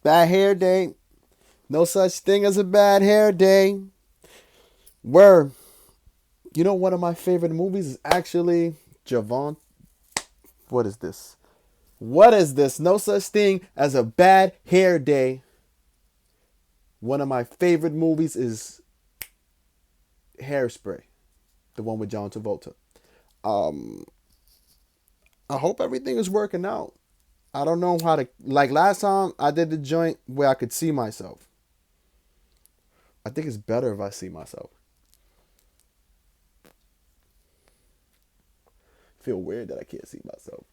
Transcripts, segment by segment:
Bad hair day. No such thing as a bad hair day. Word. You know, one of my favorite movies is actually Javon. What is this? What is this? No such thing as a bad hair day. One of my favorite movies is Hairspray, the one with John Travolta. Um, I hope everything is working out. I don't know how to, like last time I did the joint where I could see myself. I think it's better if I see myself. Feel weird that I can't see myself.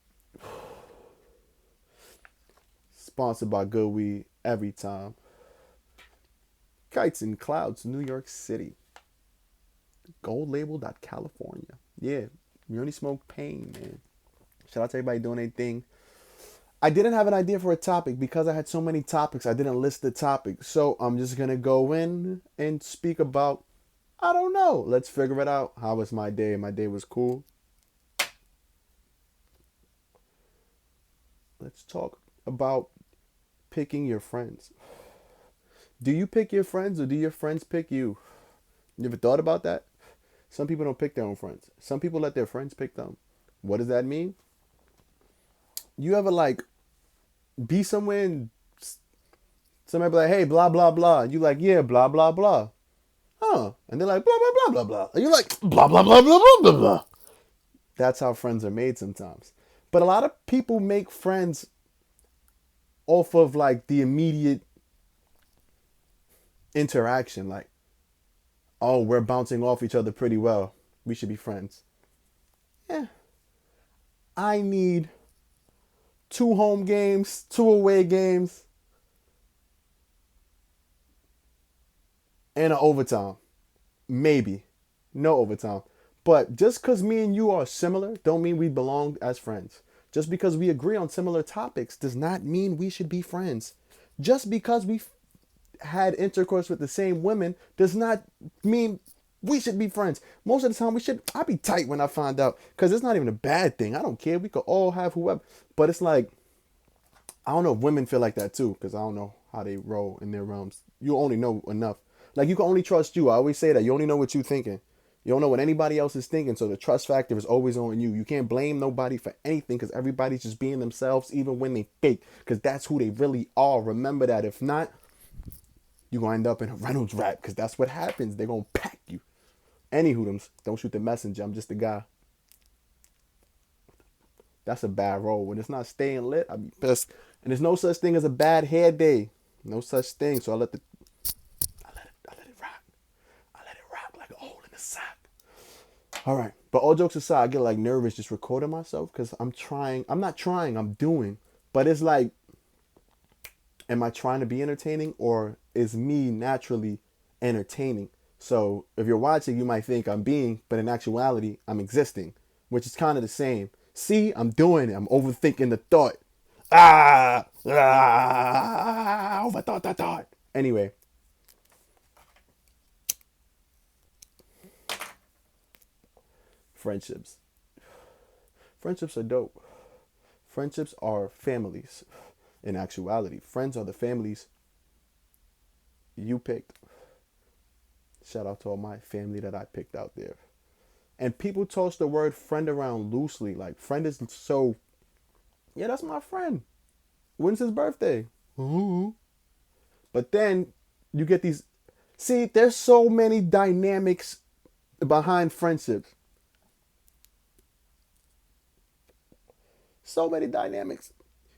Sponsored by Good Weed every time. Kites and Clouds, New York City. Gold label. California. Yeah, you only smoke pain, man. Shout out to everybody doing anything. I didn't have an idea for a topic because I had so many topics. I didn't list the topic. So I'm just going to go in and speak about, I don't know. Let's figure it out. How was my day? My day was cool. Let's talk about picking your friends. Do you pick your friends or do your friends pick you? You ever thought about that? Some people don't pick their own friends. Some people let their friends pick them. What does that mean? You ever like be somewhere and somebody be like, hey, blah, blah, blah. You like, yeah, blah, blah, blah. Huh. And they're like, blah, blah, blah, blah, blah. And you're like, blah, blah, blah, blah, blah, blah, blah. That's how friends are made sometimes. But a lot of people make friends off of like the immediate interaction. Like, oh, we're bouncing off each other pretty well. We should be friends. Yeah. I need 2 home games, 2 away games, and an overtime. Maybe. No overtime. But just because me and you are similar, don't mean we belong as friends. Just because we agree on similar topics does not mean we should be friends. Just because we had intercourse with the same women does not mean we should be friends. Most of the time, we should. I'd be tight when I find out because it's not even a bad thing. I don't care. We could all have whoever. But it's like, I don't know if women feel like that too because I don't know how they roll in their realms. You only know enough. Like, you can only trust you. I always say that. You only know what you're thinking. You don't know what anybody else is thinking, so the trust factor is always on you. You can't blame nobody for anything because everybody's just being themselves even when they fake because that's who they really are. Remember that. If not, you're going to end up in a Reynolds rap because that's what happens. They're going to pack you. Anywho, them, don't shoot the messenger. I'm just a guy. That's a bad role. When it's not staying lit, I be pissed. And there's no such thing as a bad hair day. No such thing. So I let it rock. I let it rock like a hole in the sock. All right. But all jokes aside, I get like nervous just recording myself because I'm trying. I'm not trying. I'm doing. But it's like, am I trying to be entertaining or is me naturally entertaining? So if you're watching, you might think I'm being, but in actuality, I'm existing, which is kind of the same. See, I'm doing it. I'm overthinking the thought. Overthought the thought. Anyway, friendships. Friendships are dope. Friendships are families. In actuality, friends are the families you picked. Shout out to all my family that I picked out there. And people toss the word friend around loosely. Like, friend is so, yeah, that's my friend. When's his birthday? Ooh. But then you get these. See, there's so many dynamics behind friendships. So many dynamics.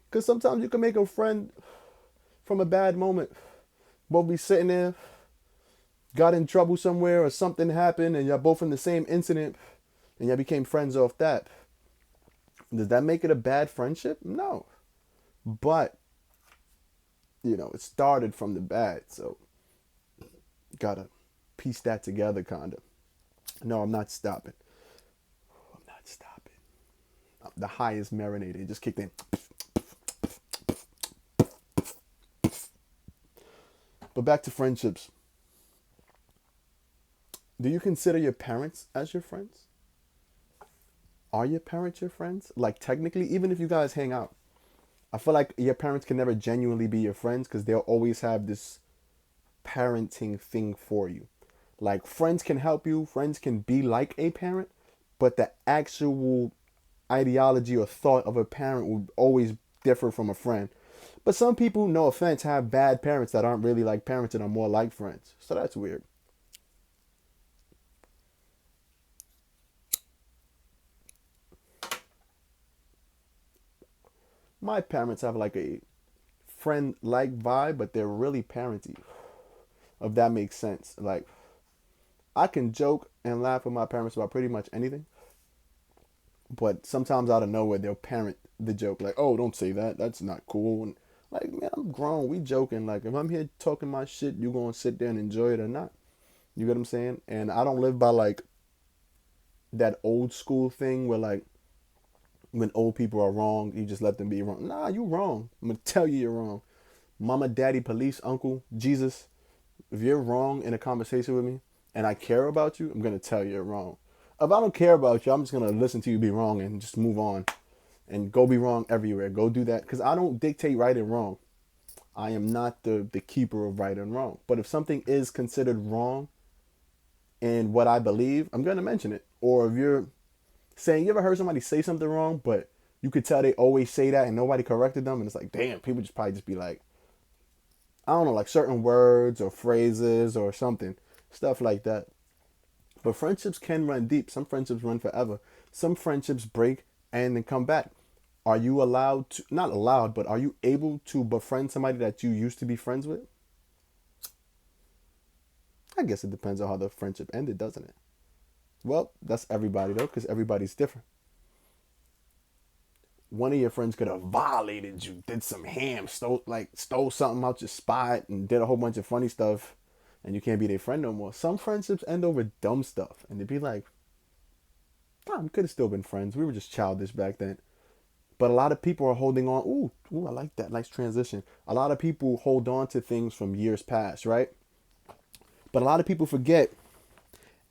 Because sometimes you can make a friend from a bad moment. Both be sitting there, got in trouble somewhere, or something happened, and y'all both in the same incident, and y'all became friends off that. Does that make it a bad friendship? No. But, it started from the bad, so gotta piece that together, kinda. No, I'm not stopping. I'm not stopping. The highest marinated. It just kicked in. But back to friendships. Do you consider your parents as your friends? Are your parents your friends? Like, technically, even if you guys hang out. I feel like your parents can never genuinely be your friends because they'll always have this parenting thing for you. Like friends can help you, friends can be like a parent, but the actual ideology or thought of a parent will always differ from a friend. But some people, no offense, have bad parents that aren't really like parents and are more like friends. So that's weird. My parents have like a friend like vibe, but they're really parenty, if that makes sense. Like, I can joke and laugh with my parents about pretty much anything, but sometimes out of nowhere, they'll parent the joke. Like, oh, don't say that. That's not cool. And like, man, I'm grown. We joking. Like, if I'm here talking my shit, you going to sit there and enjoy it or not. You get what I'm saying? And I don't live by like that old school thing where like when old people are wrong, you just let them be wrong. Nah, you wrong. I'm gonna tell you you're wrong. Mama, daddy, police, uncle, Jesus. If you're wrong in a conversation with me and I care about you, I'm gonna tell you you're wrong. If I don't care about you, I'm just gonna listen to you be wrong and just move on and go be wrong everywhere. Go do that because I don't dictate right and wrong. I am not the keeper of right and wrong. But if something is considered wrong in what I believe, I'm gonna mention it. Or if you're saying, you ever heard somebody say something wrong, but you could tell they always say that and nobody corrected them, and it's like, damn, people just probably just be like, I don't know, like certain words or phrases or something, stuff like that. But friendships can run deep. Some friendships run forever. Some friendships break and then come back. Are you allowed to, not allowed, but are you able to befriend somebody that you used to be friends with? I guess it depends on how the friendship ended, doesn't it? Well, that's everybody though, because everybody's different. One of your friends could have violated you, did some ham, stole something out your spot, and did a whole bunch of funny stuff, and you can't be their friend no more. Some friendships end over dumb stuff, and they'd be like, "Oh, we could have still been friends. We were just childish back then." But a lot of people are holding on. Ooh, I like that. Nice transition. A lot of people hold on to things from years past, right? But a lot of people forget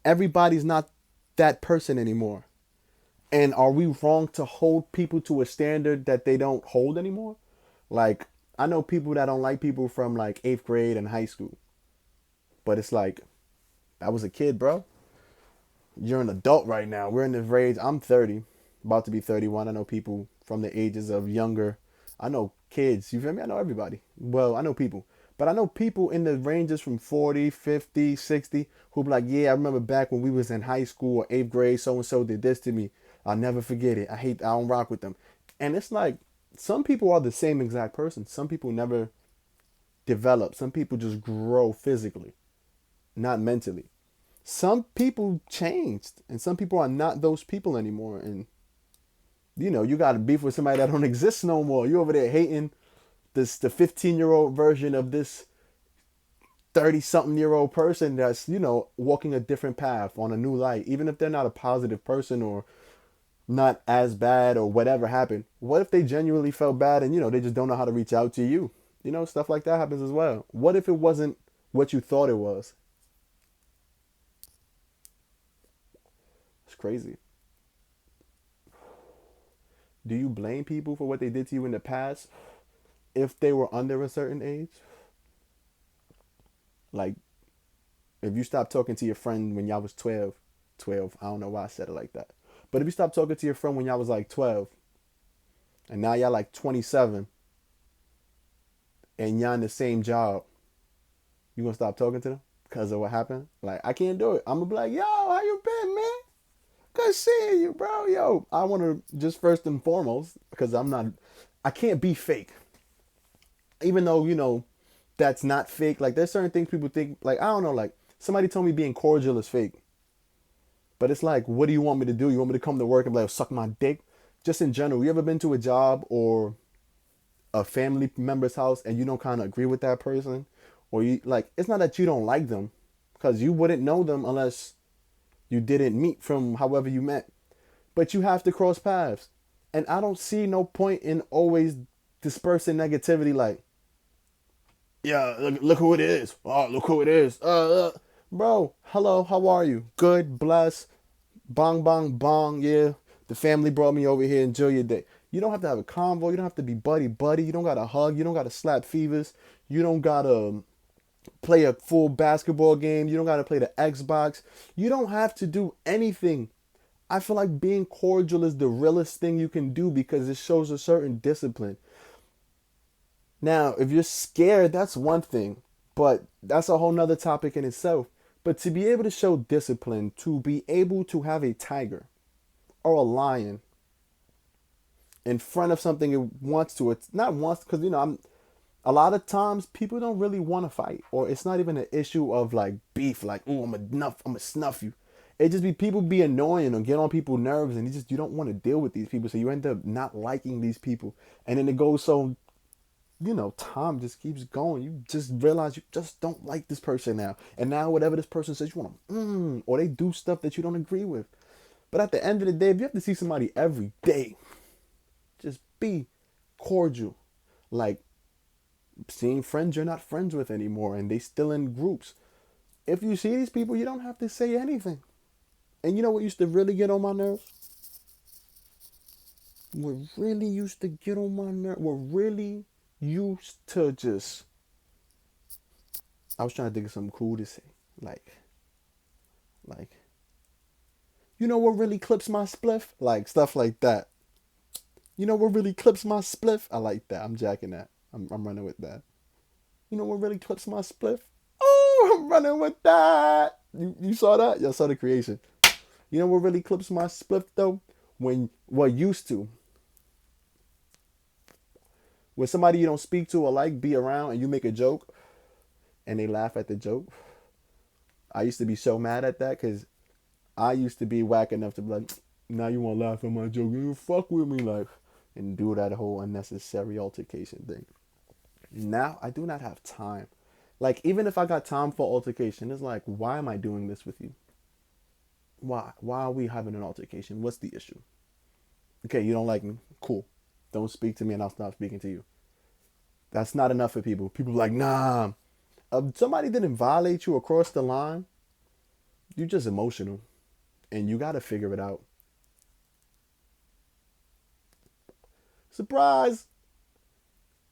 everybody's not that person anymore. And are we wrong to hold people to a standard that they don't hold anymore? Like, I know people that don't like people from like eighth grade and high school. But it's like, that was a kid, bro. You're an adult right now. We're in the age, I'm 30, about to be 31. I know people from the ages of younger. I know kids, you feel me? I know everybody. Well, I know people. But I know people in the ranges from 40, 50, 60 who be like, yeah, I remember back when we was in high school or eighth grade, so-and-so did this to me. I'll never forget it. I don't rock with them. And it's like, some people are the same exact person. Some people never develop. Some people just grow physically, not mentally. Some people changed, and some people are not those people anymore. And you got to beef with somebody that don't exist no more. You over there hating the 15-year-old version of this 30-something-year-old person that's walking a different path on a new light, even if they're not a positive person or not as bad or whatever happened. What if they genuinely felt bad and they just don't know how to reach out to you? Stuff like that happens as well. What if it wasn't what you thought it was? It's crazy. Do you blame people for what they did to you in the past if they were under a certain age? Like, if you stopped talking to your friend when y'all was 12, I don't know why I said it like that. But if you stopped talking to your friend when y'all was like 12, and now y'all like 27, and y'all in the same job, you gonna stop talking to them because of what happened? Like, I can't do it. I'm gonna be like, yo, how you been, man? Good seeing you, bro. Yo, I want to just first and foremost, because I can't be fake. Even though, that's not fake. Like, there's certain things people think, like, I don't know, like, somebody told me being cordial is fake. But it's like, what do you want me to do? You want me to come to work and be like, suck my dick? Just in general, you ever been to a job or a family member's house and you don't kind of agree with that person? Or you, like, it's not that you don't like them, because you wouldn't know them unless you didn't meet from however you met. But you have to cross paths. And I don't see no point in always dispersing negativity like, yeah, look who it is. Oh, look who it is. Bro, hello, how are you? Good, bless. Bong, bong, bong, yeah. The family brought me over here. Enjoy your day. You don't have to have a convo. You don't have to be buddy buddy. You don't gotta hug. You don't gotta slap fevers. You don't gotta play a full basketball game. You don't gotta play the Xbox. You don't have to do anything. I feel like being cordial is the realest thing you can do because it shows a certain discipline. Now, if you're scared, that's one thing, but that's a whole nother topic in itself. But to be able to show discipline, to be able to have a tiger or a lion in front of something it wants to, it's not wants because I'm a lot of times people don't really want to fight, or it's not even an issue of like beef, like oh I'm a snuff you. It just be people be annoying or get on people's nerves, and you don't want to deal with these people, so you end up not liking these people, and then it goes so time just keeps going. You just realize you just don't like this person now. And now whatever this person says, you want to, or they do stuff that you don't agree with. But at the end of the day, if you have to see somebody every day, just be cordial. Like seeing friends you're not friends with anymore and they still in groups. If you see these people, you don't have to say anything. And you know what used to really get on my nerves? What really used to get on my nerve? What really used to just I was trying to think of something cool to say. Like you know what really clips my spliff? Like stuff like that. You know what really clips my spliff? I like that. I'm jacking that. I'm running with that. You know what really clips my spliff? Oh, I'm running with that. You saw that? Y'all saw the creation. You know what really clips my spliff though? What used to. When somebody you don't speak to or like be around and you make a joke and they laugh at the joke. I used to be so mad at that because I used to be whack enough to be like, now you want to laugh at my joke. You fuck with me, like, and do that whole unnecessary altercation thing. Now I do not have time. Like, even if I got time for altercation, it's like, why am I doing this with you? Why? Why are we having an altercation? What's the issue? Okay, you don't like me. Cool. Don't speak to me and I'll stop speaking to you. That's not enough for people. People are like, nah. Somebody didn't violate you across the line. You're just emotional. And you got to figure it out. Surprise!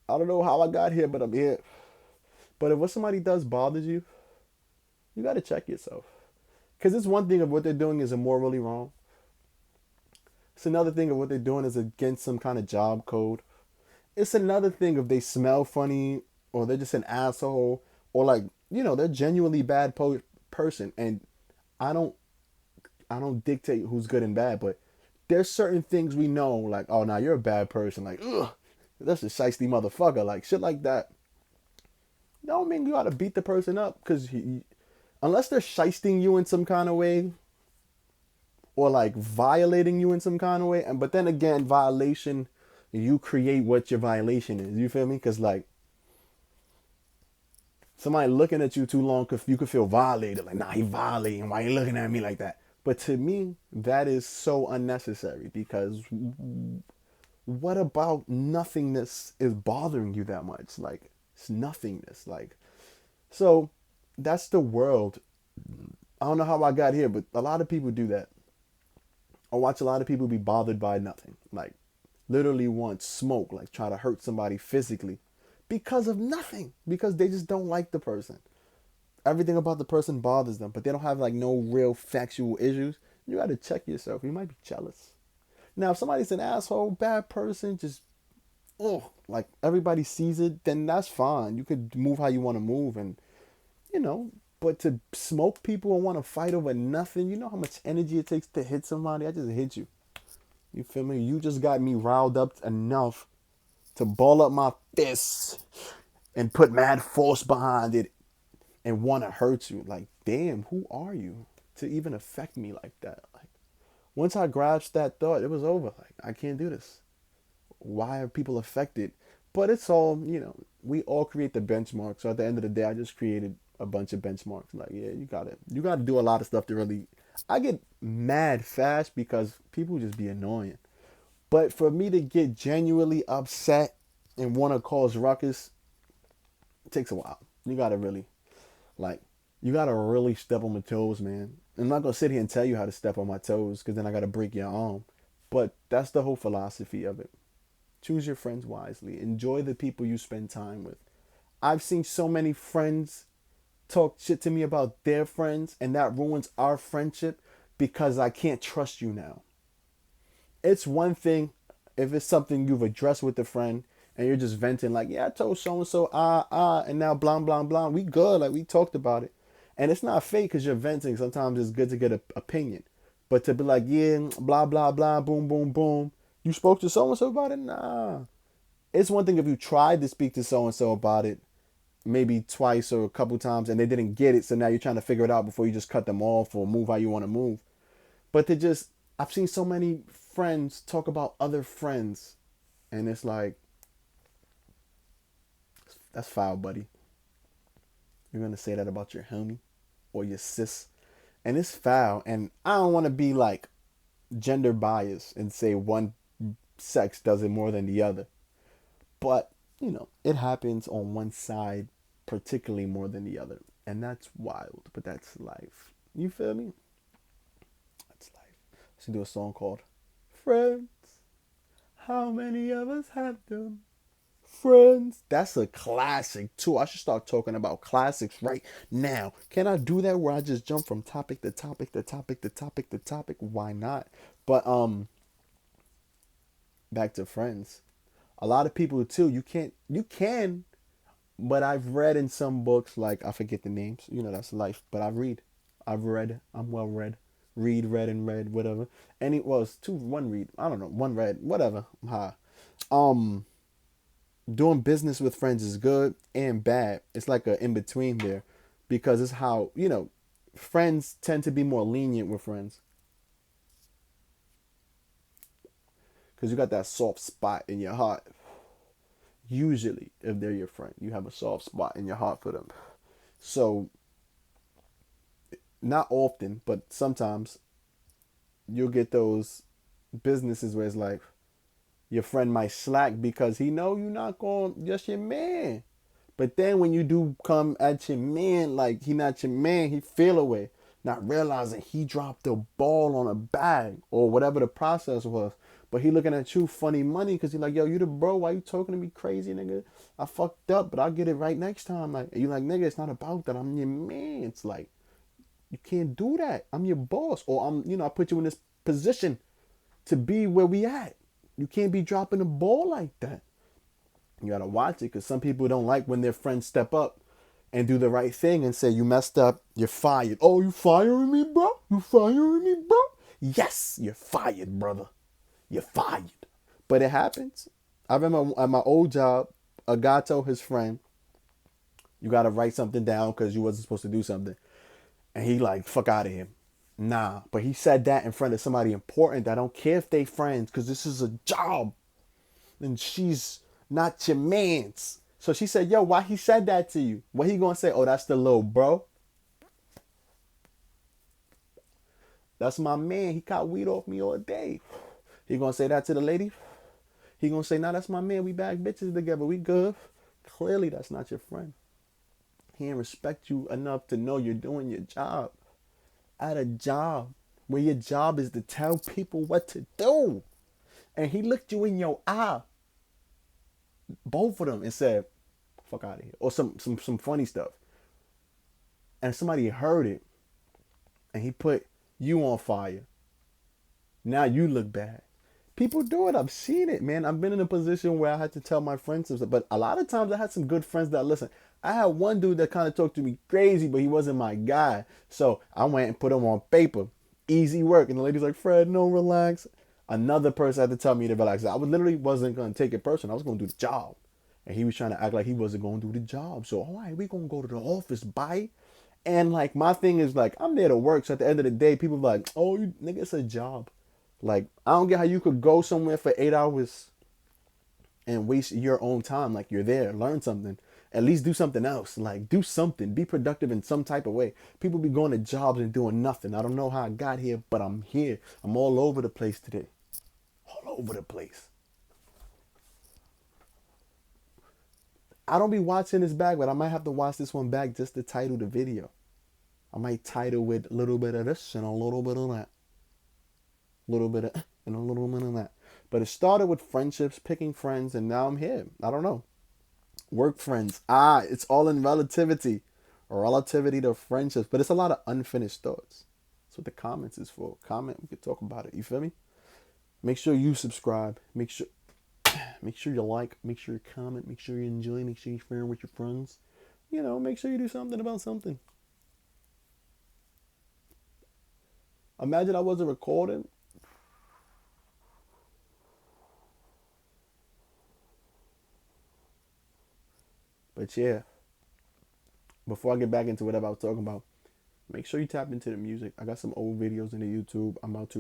I don't know how I got here, but I'm here. But if what somebody does bothers you, you got to check yourself. Because it's one thing if what they're doing is immorally wrong. It's another thing if what they're doing is against some kind of job code. It's another thing if they smell funny or they're just an asshole or like, they're genuinely bad person. And I don't dictate who's good and bad, but there's certain things we know like, oh, now you're a bad person. Like, ugh, that's a shiesty motherfucker. Like shit like that. Don't mean you gotta beat the person up because unless they're shysting you in some kind of way or like violating you in some kind of way. But then again, violation, you create what your violation is. You feel me? Because like somebody looking at you too long, you could feel violated. Like, nah, he violating. Why you looking at me like that? But to me, that is so unnecessary because what about nothingness is bothering you that much? Like, it's nothingness. Like, so that's the world. I don't know how I got here, but a lot of people do that. I watch a lot of people be bothered by nothing. Like, literally want smoke, like try to hurt somebody physically because of nothing. Because they just don't like the person. Everything about the person bothers them, but they don't have like no real factual issues. You got to check yourself. You might be jealous. Now, if somebody's an asshole, bad person, just, like everybody sees it, then that's fine. You could move how you want to move and, but to smoke people and want to fight over nothing, you know how much energy it takes to hit somebody? I just hit you. You feel me? You just got me riled up enough to ball up my fists and put mad force behind it and want to hurt you. Like, damn, who are you to even affect me like that? Like, once I grasped that thought, it was over. Like, I can't do this. Why are people affected? But it's all, we all create the benchmark. So at the end of the day, I just created a bunch of benchmarks. Like, yeah, you gotta do a lot of stuff to really. I get mad fast because people just be annoying. But for me to get genuinely upset and want to cause ruckus, it takes a while. You gotta really, step on my toes, man. I'm not gonna sit here and tell you how to step on my toes because then I gotta break your arm. But that's the whole philosophy of it. Choose your friends wisely. Enjoy the people you spend time with. I've seen so many friends talk shit to me about their friends, and that ruins our friendship because I can't trust you now. It's one thing if it's something you've addressed with a friend and you're just venting like, yeah, I told so and so, and now blah blah blah. We good, like we talked about it, and it's not fake because you're venting. Sometimes it's good to get an opinion, but to be like, yeah, blah blah blah, boom boom boom. You spoke to so and so about it? Nah. It's one thing if you tried to speak to so and so about it, maybe twice or a couple times, and they didn't get it, so now you're trying to figure it out before you just cut them off or move how you want to move. But to just, I've seen so many friends talk about other friends, and it's like, that's foul, buddy. You're gonna say that about your homie or your sis, and it's foul. And I don't want to be like gender biased and say one sex does it more than the other, but it happens on one side particularly more than the other, and that's wild. But that's life. You feel me? That's life. I should do a song called "Friends." How many of us have them? Friends. That's a classic too. I should start talking about classics right now. Can I do that where I just jump from topic to topic to topic to topic to topic? Why not? But back to Friends. A lot of people too, you can, but I've read in some books, like I forget the names, that's life, but I've read, I'm well read, read and read, whatever. And it was two, one read, I don't know, one read, whatever. Um, Doing business with friends is good and bad. It's like a in between there, because it's how, friends tend to be more lenient with friends, because you got that soft spot in your heart. Usually, if they're your friend, you have a soft spot in your heart for them. So, not often, but sometimes you'll get those businesses where it's like your friend might slack because he know you're not going just your man. But then when you do come at your man, like he not your man, he feel away, not realizing he dropped the ball on a bag or whatever the process was. But he looking at you funny money because he like, yo, you the bro. Why you talking to me crazy, nigga? I fucked up, but I'll get it right next time. Like, and you like, nigga, it's not about that. I'm your man. It's like, you can't do that. I'm your boss. Or I put you in this position to be where we at. You can't be dropping the ball like that. You gotta watch it, because some people don't like when their friends step up and do the right thing and say, you messed up, you're fired. Oh, you firing me, bro? You firing me, bro? Yes, you're fired, brother. You're fired. But it happens. I remember at my old job, a guy told his friend, you gotta write something down because you wasn't supposed to do something. And he like, fuck out of here. Nah, but he said that in front of somebody important. I don't care if they friends, because this is a job. And she's not your man's. So she said, yo, why he said that to you? What he gonna say? Oh, that's the little bro. That's my man. He caught weed off me all day. He gonna say that to the lady? He gonna say, nah, that's my man. We back bitches together. We good. Clearly, that's not your friend. He ain't respect you enough to know you're doing your job. At a job where your job is to tell people what to do. And he looked you in your eye, both of them, and said, fuck out of here. Or some funny stuff. And somebody heard it, and he put you on fire. Now you look bad. People do it. I've seen it, man. I've been in a position where I had to tell my friends, but a lot of times I had some good friends that listen. I had one dude that kind of talked to me crazy, but he wasn't my guy. So I went and put him on paper. Easy work. And the lady's like, Fred, no, relax. Another person had to tell me to relax. I literally wasn't going to take it personal. I was going to do the job. And he was trying to act like he wasn't going to do the job. So, all right, we're going to go to the office, bye. And like, my thing is like, I'm there to work. So at the end of the day, people are like, oh, you nigga, it's a job. Like, I don't get how you could go somewhere for 8 hours and waste your own time. Like, you're there, learn something. At least do something else. Like, do something. Be productive in some type of way. People be going to jobs and doing nothing. I don't know how I got here, but I'm here. I'm all over the place today. All over the place. I don't be watching this back, but I might have to watch this one back just to title the video. I might title with a little bit of this and a little bit of that. A little bit of and a little bit of that. But it started with friendships, picking friends, and now I'm here. I don't know. Work friends. Ah, it's all in relativity. Relativity to friendships. But it's a lot of unfinished thoughts. That's what the comments is for. Comment, we could talk about it. You feel me? Make sure you subscribe. Make sure you like. Make sure you comment. Make sure you enjoy. Make sure you share with your friends. Make sure you do something about something. Imagine I wasn't recording. But yeah, before I get back into whatever I was talking about, make sure you tap into the music. I got some old videos in the YouTube. I'm about to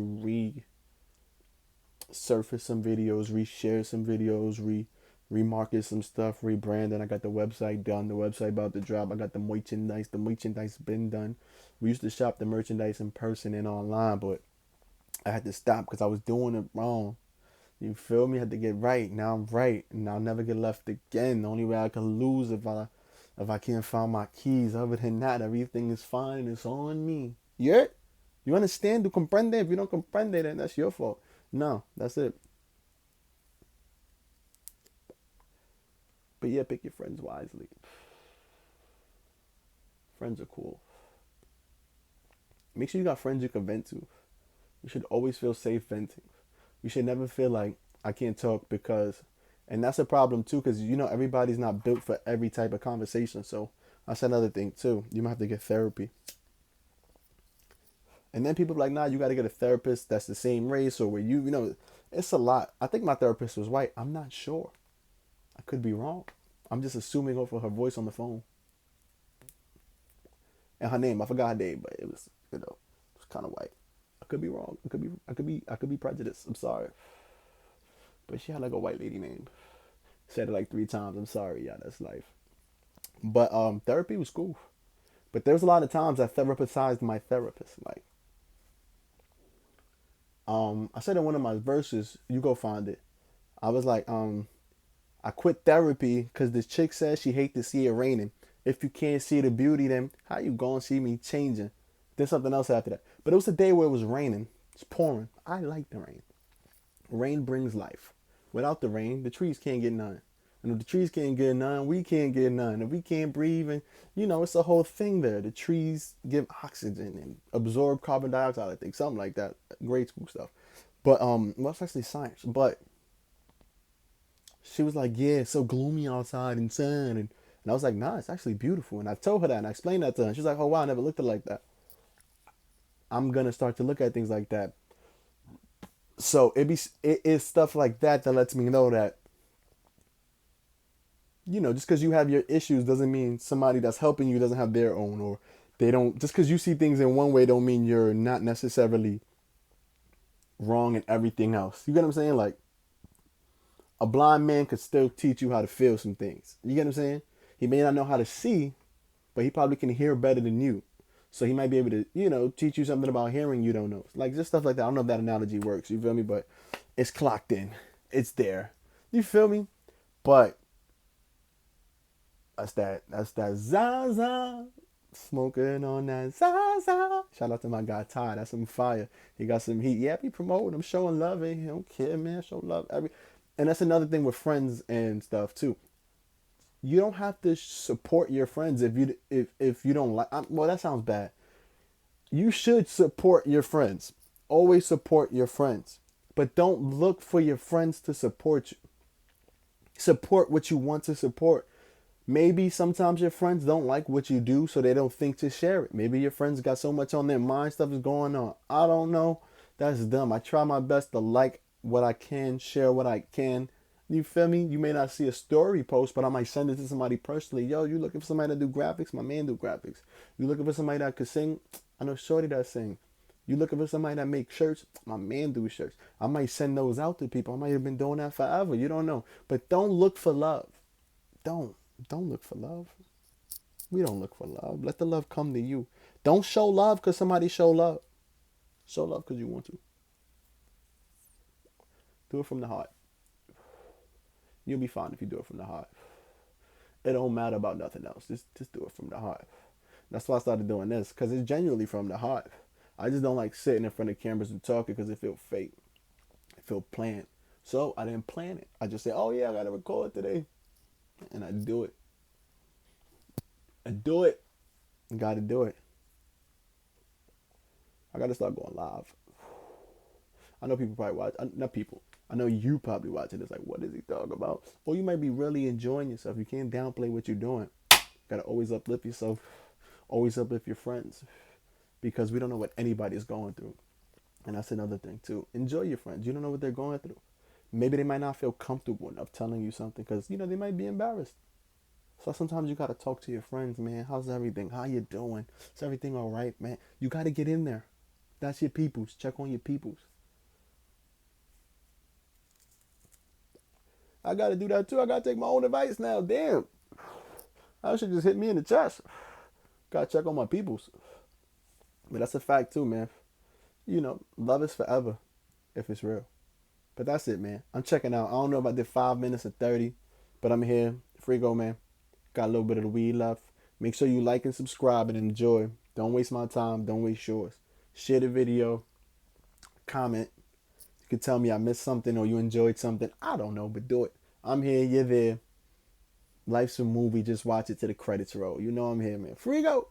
resurface some videos, reshare some videos, remarket some stuff, rebrand. And I got the website done. The website about to drop. I got the merchandise. The merchandise been done. We used to shop the merchandise in person and online, but I had to stop because I was doing it wrong. You feel me? I had to get right. Now I'm right, and I'll never get left again. The only way I can lose if I can't find my keys. Other than that, everything is fine. It's on me. Yeah? You understand? Do comprende? If you don't comprende, then that's your fault. No, that's it. But yeah, pick your friends wisely. Friends are cool. Make sure you got friends you can vent to. You should always feel safe venting. You should never feel like I can't talk because, and that's a problem too, because everybody's not built for every type of conversation. So that's another thing too. You might have to get therapy. And then people are like, nah, you got to get a therapist that's the same race or where it's a lot. I think my therapist was white. I'm not sure. I could be wrong. I'm just assuming off of her voice on the phone and her name. I forgot her name, but it was kind of white. I could be wrong. I could be prejudiced. I'm sorry. But she had like a white lady name. Said it like 3 times. I'm sorry, yeah, that's life. But therapy was cool. But there's a lot of times I therapized my therapist. Like, I said in one of my verses, you go find it. I was like, I quit therapy because this chick says she hate to see it raining. If you can't see the beauty, then how you gonna see me changing? Then something else after that. But it was a day where it was raining. It's pouring. I like the rain. Rain brings life. Without the rain, the trees can't get none. And if the trees can't get none, we can't get none. If we can't breathe, and it's a whole thing there. The trees give oxygen and absorb carbon dioxide, I think, something like that. Grade school stuff. But well, it's actually science. But she was like, yeah, it's so gloomy outside and sun, and I was like, nah, it's actually beautiful. And I told her that and I explained that to her. She's like, oh wow, I never looked at it like that. I'm gonna start to look at things like that. So it is stuff like that that lets me know that just because you have your issues doesn't mean somebody that's helping you doesn't have their own, or they don't. Just because you see things in one way don't mean you're not necessarily wrong in everything else. You get what I'm saying? Like, a blind man could still teach you how to feel some things. You get what I'm saying? He may not know how to see, but he probably can hear better than you. So he might be able to, teach you something about hearing you don't know. Like, just stuff like that. I don't know if that analogy works. You feel me? But it's clocked in. It's there. You feel me? But that's that Zaza. Smoking on that Zaza. Shout out to my guy Ty. That's some fire. He got some heat. Yeah, be promoting. I'm showing love. He don't care, man. Show love. And that's another thing with friends and stuff too. You don't have to support your friends if you don't like. Well, that sounds bad. You should support your friends. Always support your friends, but don't look for your friends to support you. Support what you want to support. Maybe sometimes your friends don't like what you do, so they don't think to share it. Maybe your friends got so much on their mind, stuff is going on. I don't know. That's dumb. I try my best to like what I can, share what I can. You feel me? You may not see a story post, but I might send it to somebody personally. Yo, you looking for somebody to do graphics? My man do graphics. You looking for somebody that could sing? I know Shorty that sing. You looking for somebody that make shirts? My man do shirts. I might send those out to people. I might have been doing that forever. You don't know. But don't look for love. Don't. Don't look for love. We don't look for love. Let the love come to you. Don't show love because somebody show love. Show love because you want to. Do it from the heart. You'll be fine if you do it from the heart. It don't matter about nothing else. Just do it from the heart. That's why I started doing this, because it's genuinely from the heart. I just don't like sitting in front of cameras and talking because it feel fake. It feel planned. So I didn't plan it. I just say, oh yeah, I gotta record today, and I do it. I do it. Gotta do it. I gotta start going live. I know people probably watch. Not people. I know you probably watching this. Like, what is he talking about? Or you might be really enjoying yourself. You can't downplay what you're doing. Gotta always uplift yourself. Always uplift your friends, because we don't know what anybody's going through. And that's another thing too. Enjoy your friends. You don't know what they're going through. Maybe they might not feel comfortable enough telling you something because they might be embarrassed. So sometimes you gotta talk to your friends, man. How's everything? How you doing? Is everything all right, man? You gotta get in there. That's your peoples. Check on your peoples. I gotta do that too. I gotta take my own advice now. Damn. I should just hit me in the chest. Gotta check on my peoples. But that's a fact too, man. Love is forever if it's real. But that's it, man. I'm checking out. I don't know if I did 5 minutes or 30, but I'm here. Frigo, man. Got a little bit of the weed left. Make sure you like and subscribe and enjoy. Don't waste my time. Don't waste yours. Share the video. Comment. You can tell me I missed something or you enjoyed something. I don't know, but do it. I'm here. You're there. Life's a movie. Just watch it till the credits roll. You know I'm here, man. Frigo.